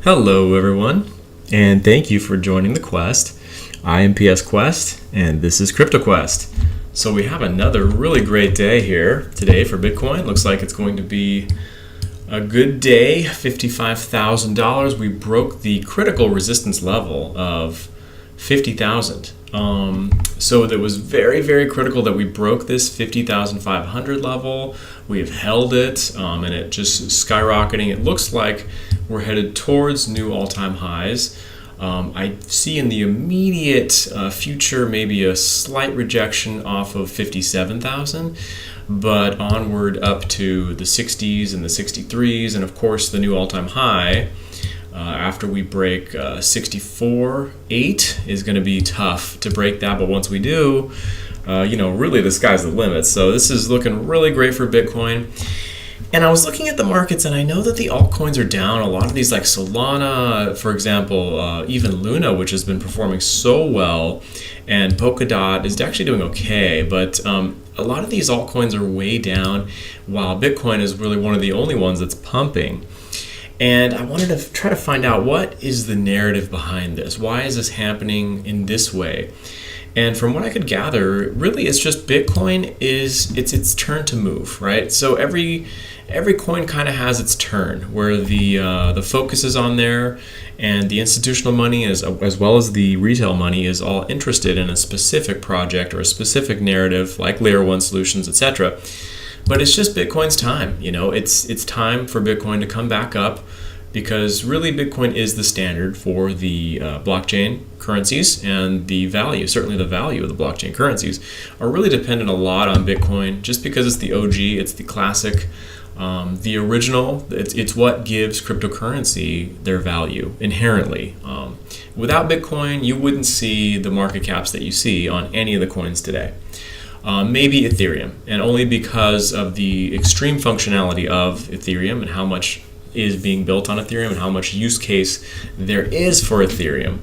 Hello everyone, and thank you for joining the quest. I am PS Quest, and this is Crypto Quest. So we have another really great day here today for Bitcoin. Looks like it's going to be a good day, $55,000. We broke the critical resistance level of 50,000. So that was very, very critical that we broke this 50,500 level. We have held it, and it just skyrocketing. It looks like we're headed towards new all-time highs. I see in the immediate future maybe a slight rejection off of 57,000, but onward up to the 60s and the 63s, and of course the new all-time high after we break 64.8 is going to be tough to break that, but once we do, really the sky's the limit. So this is looking really great for Bitcoin. And I was looking at the markets, and I know that the altcoins are down. A lot of these, like Solana, for example, even Luna, which has been performing so well, and Polkadot is actually doing okay. But a lot of these altcoins are way down, while Bitcoin is really one of the only ones that's pumping. And I wanted to try to find out, what is the narrative behind this? Why is this happening in this way? And from what I could gather, really it's just Bitcoin it's its turn to move, right? So every coin kind of has its turn, where the focus is on there, and the institutional money as well as the retail money is all interested in a specific project or a specific narrative, like Layer 1 solutions, etc. But it's just Bitcoin's time. It's time for Bitcoin to come back up, because really Bitcoin is the standard for the blockchain currencies, and the value, certainly the value of the blockchain currencies, are really dependent a lot on Bitcoin, just because it's the OG, it's the classic, the original. It's what gives cryptocurrency their value inherently. Without Bitcoin, you wouldn't see the market caps that you see on any of the coins today. Maybe Ethereum, and only because of the extreme functionality of Ethereum and how much is being built on Ethereum and how much use case there is for Ethereum.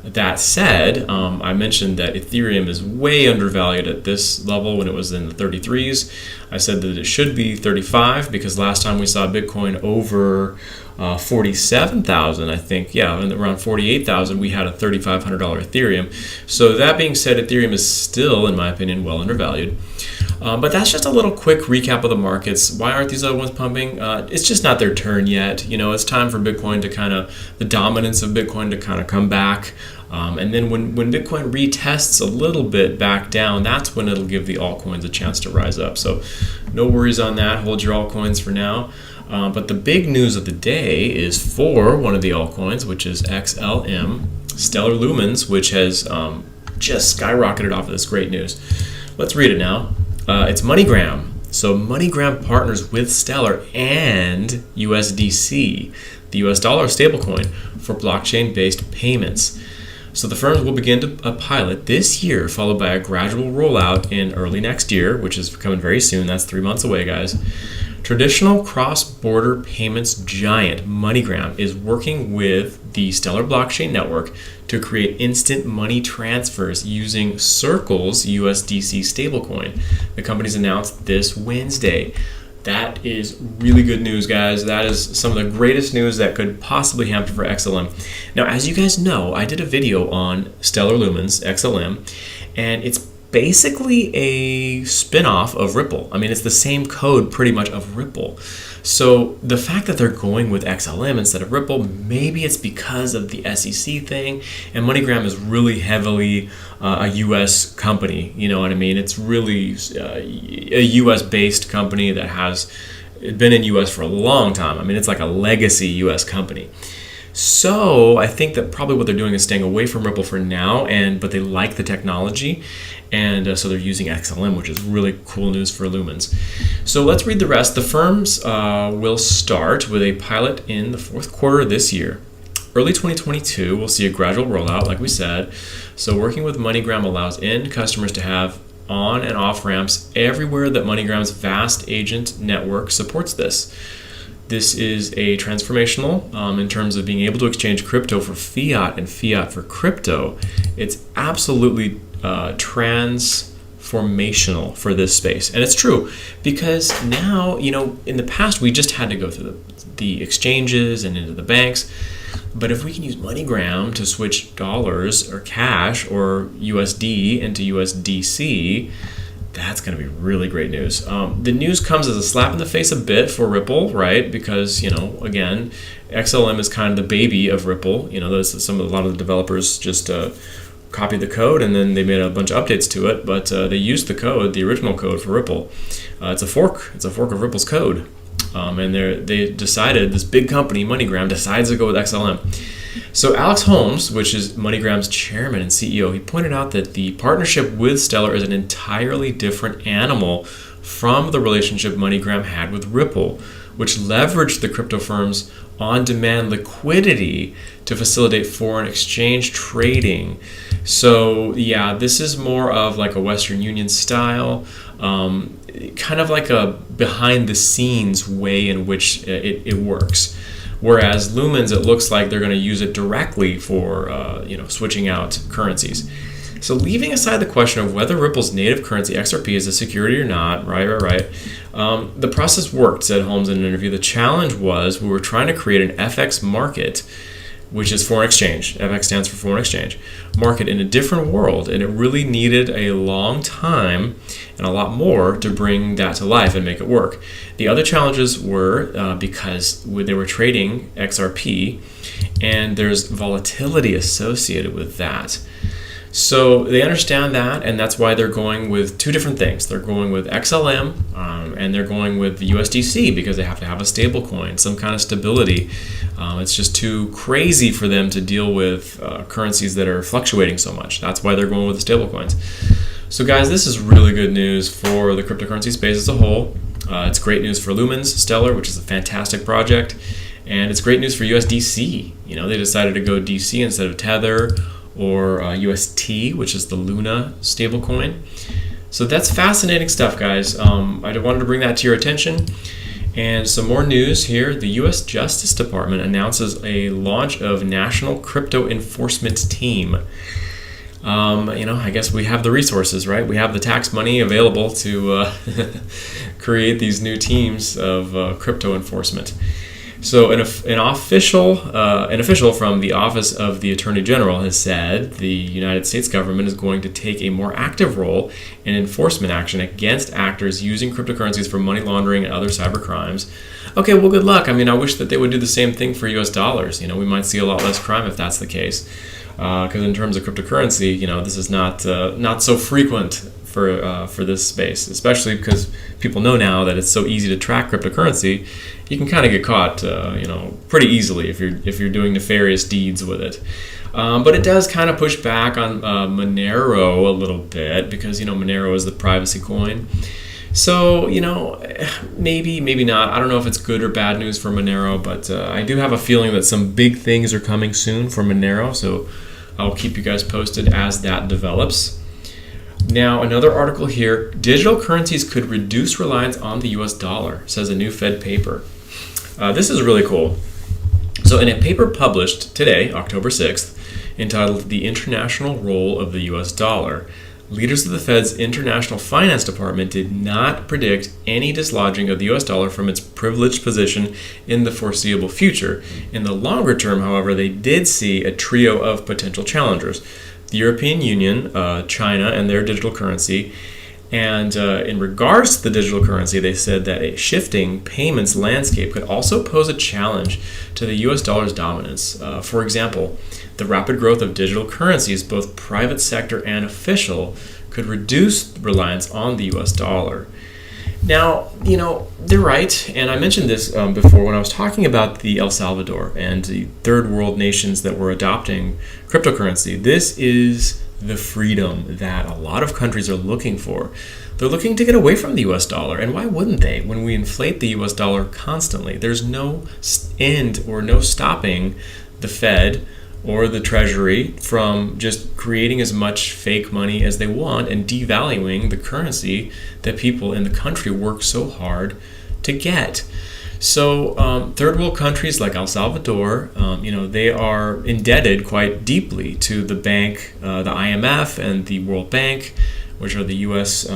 That said, I mentioned that Ethereum is way undervalued at this level when it was in the 33s. I said that it should be 35, because last time we saw Bitcoin over 47,000, I think, and around 48,000, we had a $3,500 Ethereum. So that being said, Ethereum is still, in my opinion, well undervalued. But that's just a little quick recap of the markets. Why aren't these other ones pumping? It's just not their turn yet. It's time for Bitcoin to the dominance of Bitcoin to come back. And then when Bitcoin retests a little bit back down, that's when it'll give the altcoins a chance to rise up. So no worries on that. Hold your altcoins for now. But the big news of the day is for one of the altcoins, which is XLM, Stellar Lumens, which has just skyrocketed off of this great news. Let's read it now. It's MoneyGram. So MoneyGram partners with Stellar and USDC, the US dollar stablecoin, for blockchain-based payments. So the firms will begin a pilot this year, followed by a gradual rollout in early next year, which is coming very soon. That's 3 months away, guys. Traditional cross-border payments giant MoneyGram is working with the Stellar blockchain network to create instant money transfers using Circle's USDC stablecoin. The company's announced this Wednesday. That is really good news, guys. That is some of the greatest news that could possibly happen for XLM. Now, as you guys know, I did a video on Stellar Lumens, XLM, and it's basically a spin-off of Ripple. I mean, it's the same code pretty much of Ripple. So the fact that they're going with XLM instead of Ripple, maybe it's because of the SEC thing, and MoneyGram is really heavily a US company, you know what I mean? It's really a US based company that has been in US for a long time. I mean, it's like a legacy US company. So I think that probably what they're doing is staying away from Ripple for now, but they like the technology, and so they're using XLM, which is really cool news for Lumens. So let's read the rest. The firms will start with a pilot in the fourth quarter of this year. Early 2022, we'll see a gradual rollout, like we said. So working with MoneyGram allows end customers to have on and off ramps everywhere that MoneyGram's vast agent network supports this. This is a transformational in terms of being able to exchange crypto for fiat and fiat for crypto. It's absolutely transformational transformational for this space. And it's true, because now, in the past, we just had to go through the exchanges and into the banks. But if we can use MoneyGram to switch dollars or cash or USD into USDC, that's going to be really great news. The news comes as a slap in the face a bit for Ripple, right? Because, again, XLM is kind of the baby of Ripple. A lot of the developers just copied the code and then they made a bunch of updates to it, but they used the original code for Ripple. It's a fork. It's a fork of Ripple's code. And they decided, this big company, MoneyGram, decides to go with XLM. So Alex Holmes, which is MoneyGram's chairman and CEO, he pointed out that the partnership with Stellar is an entirely different animal from the relationship MoneyGram had with Ripple, which leveraged the crypto firm's on-demand liquidity to facilitate foreign exchange trading. So yeah, this is more of like a Western Union style, kind of like a behind-the-scenes way in which it works. Whereas Lumens, it looks like they're going to use it directly for switching out currencies. So leaving aside the question of whether Ripple's native currency XRP is a security or not, right. The process worked, said Holmes in an interview. The challenge was we were trying to create an FX market, which is foreign exchange. FX stands for foreign exchange market in a different world, and it really needed a long time and a lot more to bring that to life and make it work. The other challenges were because they were trading XRP, and there's volatility associated with that. So they understand that, and that's why they're going with two different things. They're going with XLM, and they're going with the USDC because they have to have a stable coin, some kind of stability. It's just too crazy for them to deal with currencies that are fluctuating so much. That's why they're going with the stable coins. So guys, this is really good news for the cryptocurrency space as a whole. It's great news for Lumens, Stellar, which is a fantastic project, and it's great news for USDC. They decided to go DC instead of Tether, or UST, which is the Luna stablecoin. So that's fascinating stuff, guys. I wanted to bring that to your attention. And some more news here. The U.S. Justice Department announces a launch of National Crypto Enforcement Team. I guess we have the resources, right? We have the tax money available to create these new teams of crypto enforcement. So an official from the Office of the Attorney General has said the United States government is going to take a more active role in enforcement action against actors using cryptocurrencies for money laundering and other cyber crimes. Okay, well, good luck. I wish that they would do the same thing for U.S. dollars. We might see a lot less crime if that's the case. Because in terms of cryptocurrency, this is not so frequent for this space, especially because people know now that it's so easy to track cryptocurrency. You can kind of get caught, pretty easily if you're doing nefarious deeds with it. But it does kind of push back on Monero a little bit because Monero is the privacy coin. So maybe not. I don't know if it's good or bad news for Monero, but I do have a feeling that some big things are coming soon for Monero. So I'll keep you guys posted as that develops. Now, another article here, digital currencies could reduce reliance on the US dollar, says a new Fed paper. This is really cool. So in a paper published today, October 6th, entitled The International Role of the US Dollar, leaders of the Fed's International Finance Department did not predict any dislodging of the US dollar from its privileged position in the foreseeable future. In the longer term, however, they did see a trio of potential challengers. The European Union, China, and their digital currency. And in regards to the digital currency, they said that a shifting payments landscape could also pose a challenge to the US dollar's dominance. For example, the rapid growth of digital currencies, both private sector and official, could reduce reliance on the US dollar. Now, they're right, and I mentioned this before when I was talking about the El Salvador and the third world nations that were adopting cryptocurrency. This is the freedom that a lot of countries are looking for. They're looking to get away from the US dollar, and why wouldn't they when we inflate the US dollar constantly? There's no end or no stopping the Fed or the Treasury from just creating as much fake money as they want and devaluing the currency that people in the country work so hard to get. So third world countries like El Salvador, they are indebted quite deeply to the bank, the IMF and the World Bank, which are the U.S.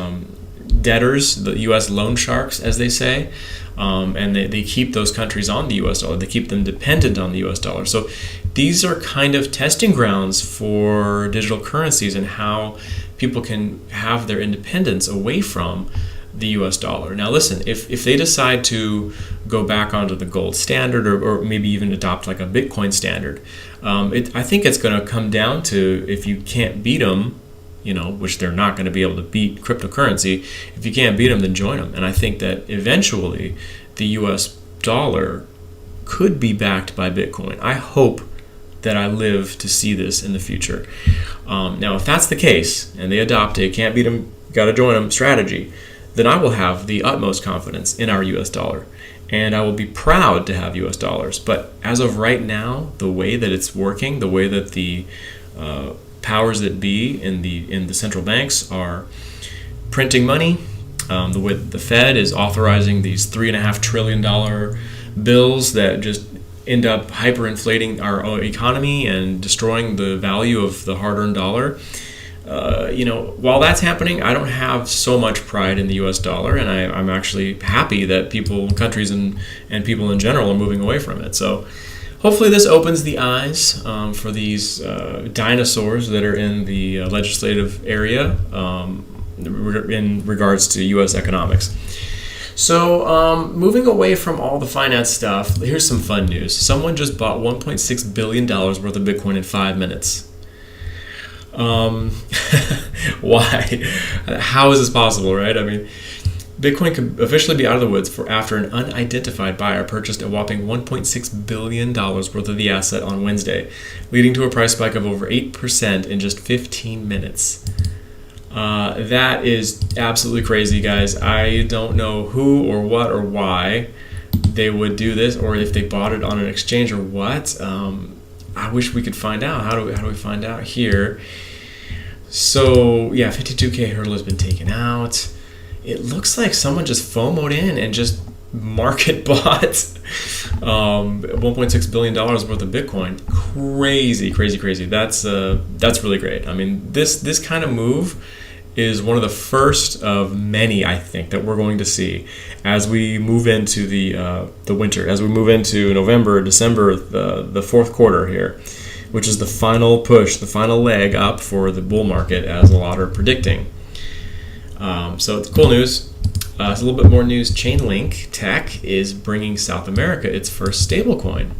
Debtors, the U.S. loan sharks, as they say. And they keep those countries on the U.S. dollar. They keep them dependent on the U.S. dollar. So these are kind of testing grounds for digital currencies and how people can have their independence away from the U.S. dollar. Now listen, if they decide to go back onto the gold standard or maybe even adopt like a Bitcoin standard, I think it's going to come down to, if you can't beat them, which they're not going to be able to beat cryptocurrency. If you can't beat them, then join them. And I think that eventually the U.S. dollar could be backed by Bitcoin. I hope that I live to see this in the future. Now, if that's the case, and they adopt a can't beat them, got to join them strategy, then I will have the utmost confidence in our U.S. dollar. And I will be proud to have U.S. dollars. But as of right now, the way that it's working, the way that the powers that be in the central banks are printing money, the way the Fed is authorizing these $3.5 trillion bills that just end up hyperinflating our economy and destroying the value of the hard-earned dollar. While that's happening, I don't have so much pride in the U.S. dollar, and I'm actually happy that countries and people in general are moving away from it. So hopefully this opens the eyes for these dinosaurs that are in the legislative area in regards to U.S. economics. So moving away from all the finance stuff, here's some fun news. Someone just bought $1.6 billion worth of Bitcoin in 5 minutes. Why? How is this possible, right? I mean, Bitcoin could officially be out of the woods after an unidentified buyer purchased a whopping $1.6 billion worth of the asset on Wednesday, leading to a price spike of over 8% in just 15 minutes. That is absolutely crazy, guys. I don't know who or what or why they would do this, or if they bought it on an exchange or what. I wish we could find out. How do we find out here? So yeah, 52K hurdle has been taken out. It looks like someone just FOMO'd in and just market bought $1.6 billion worth of Bitcoin. Crazy. That's really great. I mean, this kind of move is one of the first of many, I think, that we're going to see as we move into the winter, as we move into November, December, the fourth quarter here, which is the final push, the final leg up for the bull market, as a lot are predicting. So it's cool news. It's a little bit more news. Chainlink Tech is bringing South America its first stablecoin.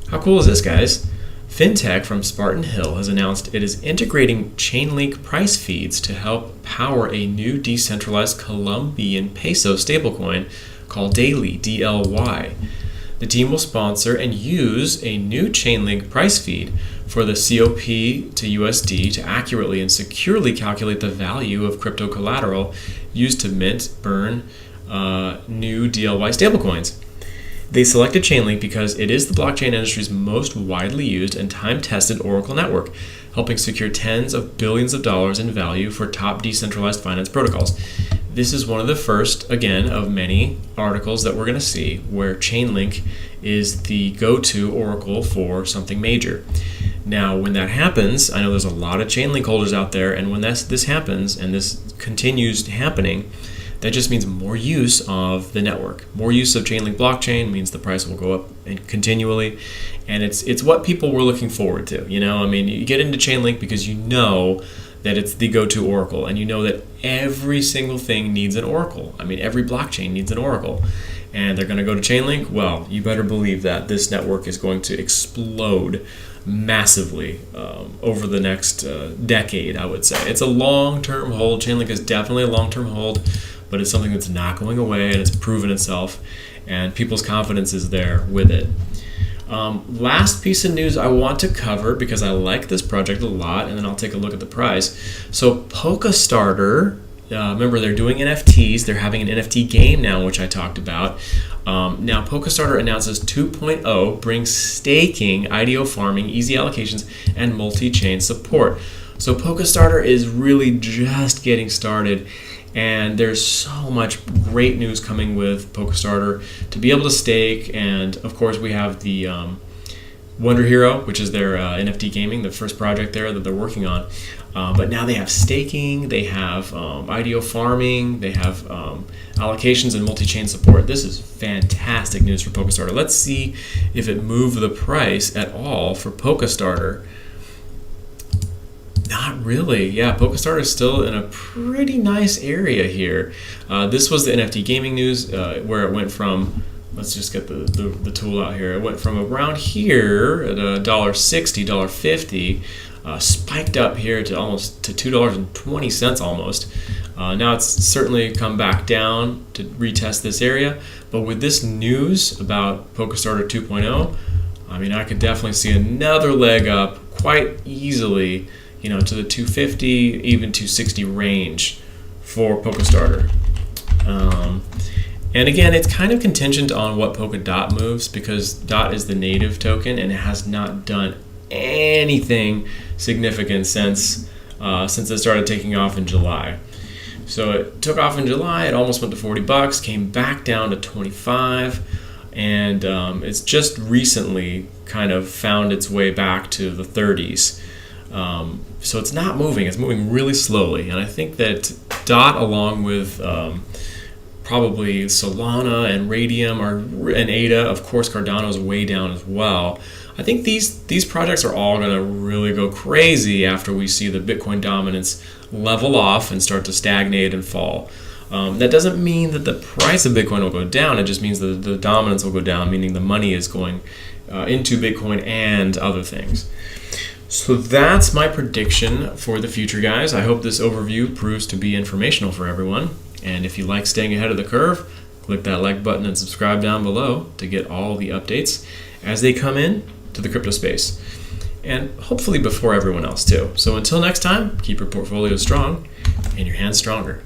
How cool is this, guys? FinTech from Spartan Hill has announced it is integrating Chainlink price feeds to help power a new decentralized Colombian peso stablecoin called Daily, DLY. The team will sponsor and use a new Chainlink price feed for the COP to USD to accurately and securely calculate the value of crypto collateral used to mint, burn new DLY stablecoins. They selected Chainlink because it is the blockchain industry's most widely used and time-tested Oracle network, helping secure tens of billions of dollars in value for top decentralized finance protocols. This is one of the first, again, of many articles that we're going to see where Chainlink is the go-to Oracle for something major. Now, when that happens, I know there's a lot of Chainlink holders out there, and when this happens and this continues happening, that just means more use of the network. More use of Chainlink blockchain means the price will go up and continually, and it's what people were looking forward to. I mean, you get into Chainlink because you know that it's the go-to Oracle, and you know that every single thing needs an Oracle. I mean, every blockchain needs an Oracle, and they're going to go to Chainlink. Well, you better believe that this network is going to explode massively over the next decade, I would say. It's a long-term hold. Chainlink is definitely a long-term hold, but it's something that's not going away, and it's proven itself, and people's confidence is there with it. Last piece of news I want to cover, because I like this project a lot, and then I'll take a look at the price. So Polkastarter, remember they're doing NFTs. They're having an NFT game now, which I talked about. Now Polkastarter announces 2.0 brings staking, IDO farming, easy allocations, and multi-chain support. So Polkastarter is really just getting started, and there's so much great news coming with Polkastarter to be able to stake. And of course we have the Wonder Hero, which is their NFT gaming, the first project there that they're working on. But now they have staking, they have IDO farming, they have allocations and multi-chain support. This is fantastic news for Polkastarter. Let's see if it moved the price at all for Polkastarter. Not really. Yeah, Polkastarter is still in a pretty nice area here. This was the NFT gaming news where it went from, let's just get the tool out here. It went from around here at $1.60, $1.50, spiked up here to almost to $2.20 almost. Now it's certainly come back down to retest this area, but with this news about Polkastarter 2.0, I mean, I could definitely see another leg up quite easily, you know, to the 250, even 260 range for Polkastarter. And again, it's kind of contingent on what Polkadot moves, because DOT is the native token and it has not done anything significant since it started taking off in July. So it took off in July, it almost went to $40, came back down to 25, and it's just recently kind of found its way back to the 30s. So it's not moving, it's moving really slowly, and I think that DOT, along with probably Solana and Radium and ADA, of course Cardano's way down as well. I think these projects are all going to really go crazy after we see the Bitcoin dominance level off and start to stagnate and fall. That doesn't mean that the price of Bitcoin will go down, it just means that the dominance will go down, meaning the money is going into Bitcoin and other things. So that's my prediction for the future, guys. I hope this overview proves to be informational for everyone. And if you like staying ahead of the curve, click that like button and subscribe down below to get all the updates as they come in to the crypto space. And hopefully before everyone else too. So until next time, keep your portfolio strong and your hands stronger.